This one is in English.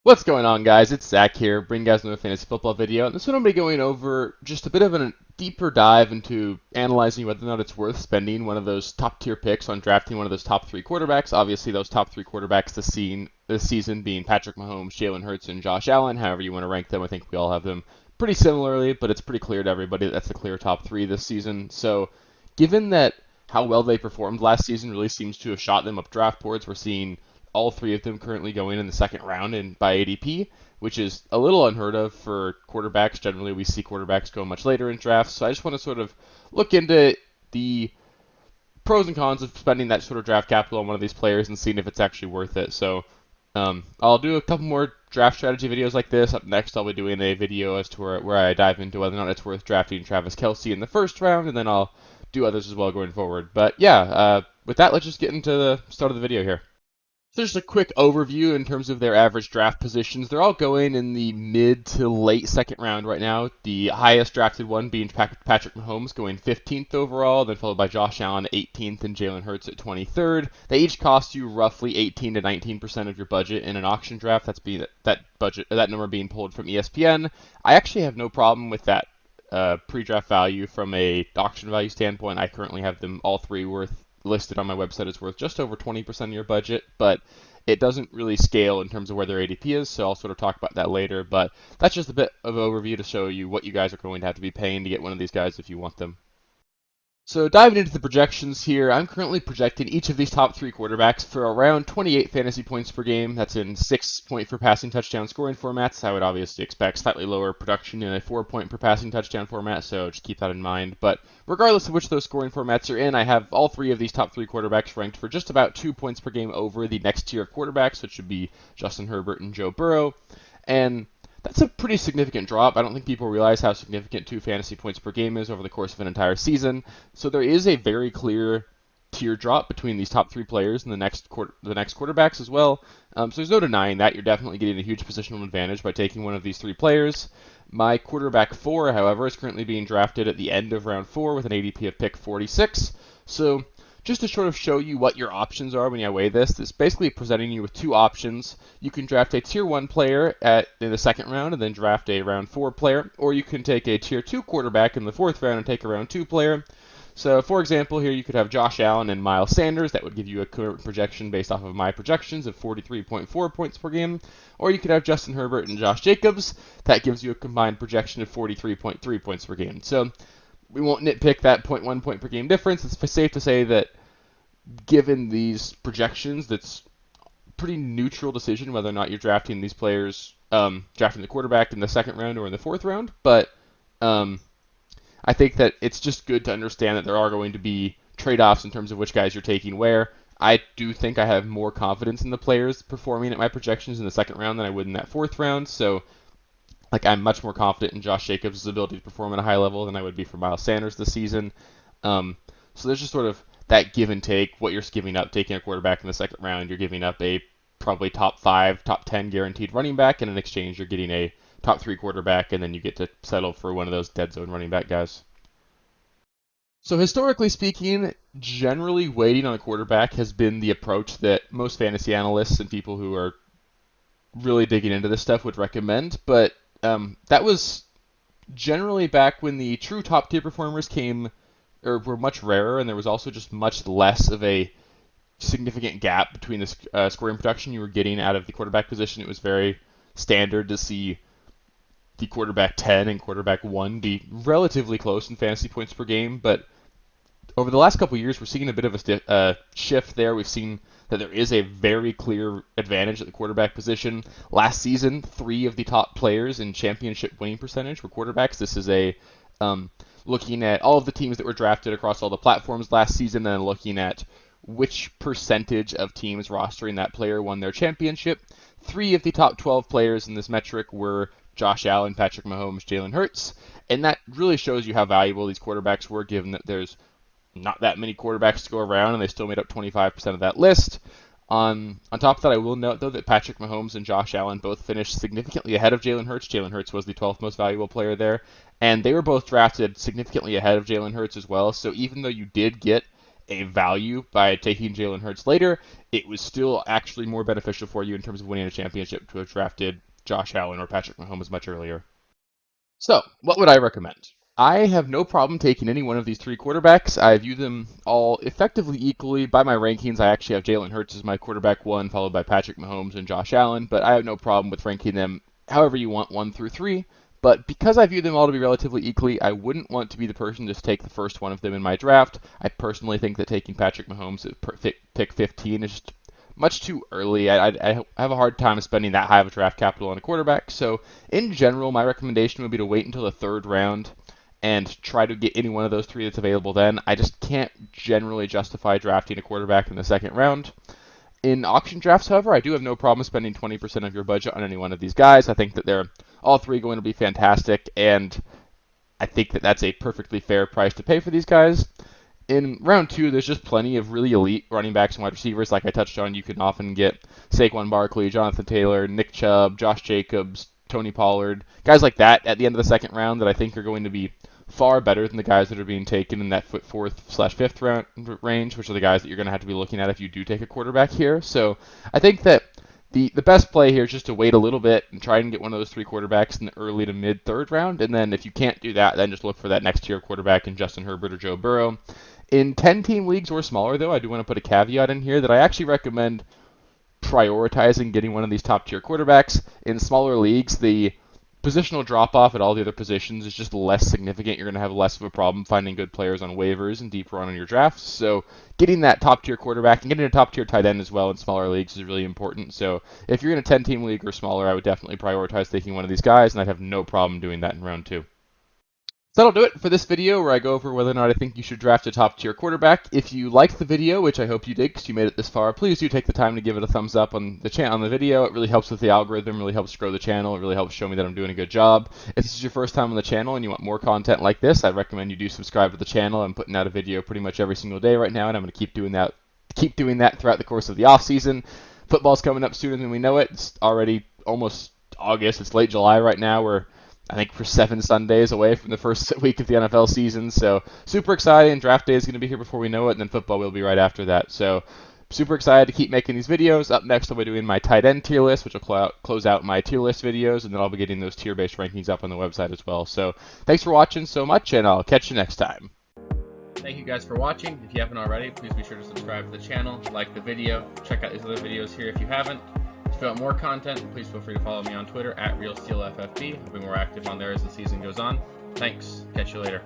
What's going on, guys? It's Zach here, bringing you guys another fantasy football video. And this one, I'm going to be going over just a bit of a deeper dive into analyzing whether or not it's worth spending one of those top tier picks on drafting one of those top three quarterbacks. Obviously, those top three quarterbacks this season being Patrick Mahomes, Jalen Hurts, and Josh Allen. However you want to rank them, I think we all have them pretty similarly, but it's pretty clear to everybody that that's the clear top three this season. So, given that how well they performed last season really seems to have shot them up draft boards, we're seeing all three of them currently going in the second round and by ADP, which is a little unheard of for quarterbacks. Generally, we see quarterbacks go much later in drafts. So I just want to sort of look into the pros and cons of spending that sort of draft capital on one of these players and seeing if it's actually worth it. So I'll do a couple more draft strategy videos like this. Up next, I'll be doing a video as to where I dive into whether or not it's worth drafting Travis Kelce in the first round, and then I'll do others as well going forward. But yeah, with that, let's just get into the start of the video here. So just a quick overview in terms of their average draft positions. They're all going in the mid to late second round right now. The highest drafted one being Patrick Mahomes going 15th overall, then followed by Josh Allen 18th and Jalen Hurts at 23rd. They each cost you roughly 18 to 19% of your budget in an auction draft. That number being pulled from ESPN. I actually have no problem with that pre-draft value from a auction value standpoint. I currently have them all three worth listed on my website as worth just over 20% of your budget, but it doesn't really scale in terms of where their ADP is, so I'll sort of talk about that later. But that's just a bit of an overview to show you what you guys are going to have to be paying to get one of these guys if you want them. So diving into the projections here, I'm currently projecting each of these top three quarterbacks for around 28 fantasy points per game. That's in 6-point per passing touchdown scoring formats. I would obviously expect slightly lower production in a 4-point per passing touchdown format, so just keep that in mind. But regardless of which of those scoring formats are in, I have all three of these top three quarterbacks ranked for just about 2 points per game over the next tier of quarterbacks, which would be Justin Herbert and Joe Burrow. And that's a pretty significant drop. I don't think people realize how significant 2 fantasy points per game is over the course of an entire season. So there is a very clear tier drop between these top three players and the next quarterbacks as well. So there's no denying that. You're definitely getting a huge positional advantage by taking one of these three players. My quarterback 4, however, is currently being drafted at the end of round 4 with an ADP of pick 46. So just to sort of show you what your options are when you weigh this, it's basically presenting you with two options. You can draft a tier 1 player in the second round and then draft a round 4 player, or you can take a tier 2 quarterback in the fourth round and take a round 2 player. So, for example, here you could have Josh Allen and Miles Sanders. That would give you a current projection based off of my projections of 43.4 points per game. Or you could have Justin Herbert and Josh Jacobs. That gives you a combined projection of 43.3 points per game. So we won't nitpick that 0.1 point per game difference. It's safe to say that given these projections, that's a pretty neutral decision whether or not you're drafting these players, drafting the quarterback in the second round or in the fourth round. But I think that it's just good to understand that there are going to be trade-offs in terms of which guys you're taking where. I do think I have more confidence in the players performing at my projections in the second round than I would in that fourth round. So I'm much more confident in Josh Jacobs' ability to perform at a high level than I would be for Miles Sanders this season. So there's just sort of that give and take. What you're giving up, taking a quarterback in the second round, you're giving up a probably top 5, top 10 guaranteed running back, and in exchange you're getting a top 3 quarterback, and then you get to settle for one of those dead zone running back guys. So historically speaking, generally waiting on a quarterback has been the approach that most fantasy analysts and people who are really digging into this stuff would recommend, but that was generally back when the true top tier performers came or were much rarer, and there was also just much less of a significant gap between the scoring production you were getting out of the quarterback position. It was very standard to see the quarterback 10 and quarterback 1 be relatively close in fantasy points per game, but over the last couple of years, we're seeing a bit of a shift there. We've seen that there is a very clear advantage at the quarterback position. Last season, 3 of the top players in championship winning percentage were quarterbacks. This is looking at all of the teams that were drafted across all the platforms last season and looking at which percentage of teams rostering that player won their championship. 3 of the top 12 players in this metric were Josh Allen, Patrick Mahomes, Jalen Hurts, and that really shows you how valuable these quarterbacks were, given that there's not that many quarterbacks to go around, and they still made up 25% of that list. On top of that, I will note, though, that Patrick Mahomes and Josh Allen both finished significantly ahead of Jalen Hurts. Jalen Hurts was the 12th most valuable player there, and they were both drafted significantly ahead of Jalen Hurts as well. So even though you did get a value by taking Jalen Hurts later, it was still actually more beneficial for you in terms of winning a championship to have drafted Josh Allen or Patrick Mahomes much earlier. So, what would I recommend? I have no problem taking any one of these three quarterbacks. I view them all effectively equally. By my rankings, I actually have Jalen Hurts as my quarterback one, followed by Patrick Mahomes and Josh Allen, but I have no problem with ranking them however you want, 1 through 3. But because I view them all to be relatively equally, I wouldn't want to be the person to just take the first one of them in my draft. I personally think that taking Patrick Mahomes at pick 15 is just much too early. I have a hard time spending that high of a draft capital on a quarterback. So, in general, my recommendation would be to wait until the third round and try to get any one of those three that's available then. I just can't generally justify drafting a quarterback in the second round. In auction drafts, however, I do have no problem spending 20% of your budget on any one of these guys. I think that they're all three going to be fantastic, and I think that that's a perfectly fair price to pay for these guys. In round 2, there's just plenty of really elite running backs and wide receivers. Like I touched on, you can often get Saquon Barkley, Jonathan Taylor, Nick Chubb, Josh Jacobs, Tony Pollard, guys like that at the end of the second round that I think are going to be far better than the guys that are being taken in that 4th/5th round range, which are the guys that you're going to have to be looking at if you do take a quarterback here. So I think that the best play here is just to wait a little bit and try and get one of those three quarterbacks in the early to mid third round. And then if you can't do that, then just look for that next tier quarterback in Justin Herbert or Joe Burrow. In 10-team leagues or smaller, though, I do want to put a caveat in here that I actually recommend prioritizing getting one of these top tier quarterbacks. In smaller leagues, the positional drop off at all the other positions is just less significant. You're going to have less of a problem finding good players on waivers and deeper on in your drafts. So getting that top tier quarterback and getting a top tier tight end as well in smaller leagues is really important. So if you're in a 10-team league or smaller, I would definitely prioritize taking one of these guys, and I'd have no problem doing that in round 2. So that'll do it for this video where I go over whether or not I think you should draft a top tier quarterback. If you liked the video, which I hope you did because you made it this far, please do take the time to give it a thumbs up on the video. It really helps with the algorithm, really helps grow the channel, it really helps show me that I'm doing a good job. If this is your first time on the channel and you want more content like this, I'd recommend you do subscribe to the channel. I'm putting out a video pretty much every single day right now, and I'm going to keep doing that throughout the course of the off season. Football's coming up sooner than we know it. It's already almost August. It's late July right now. I think we're 7 Sundays away from the first week of the NFL season, so super exciting. Draft day is going to be here before we know it, and then football will be right after that. So super excited to keep making these videos. Up next, I'll be doing my tight end tier list, which will close out my tier list videos, and then I'll be getting those tier-based rankings up on the website as well. So thanks for watching so much, and I'll catch you next time. Thank you guys for watching. If you haven't already, please be sure to subscribe to the channel, like the video, check out these other videos here if you haven't. If you want more content, please feel free to follow me on Twitter at RealSteelFFB. I'll be more active on there as the season goes on. Thanks. Catch you later.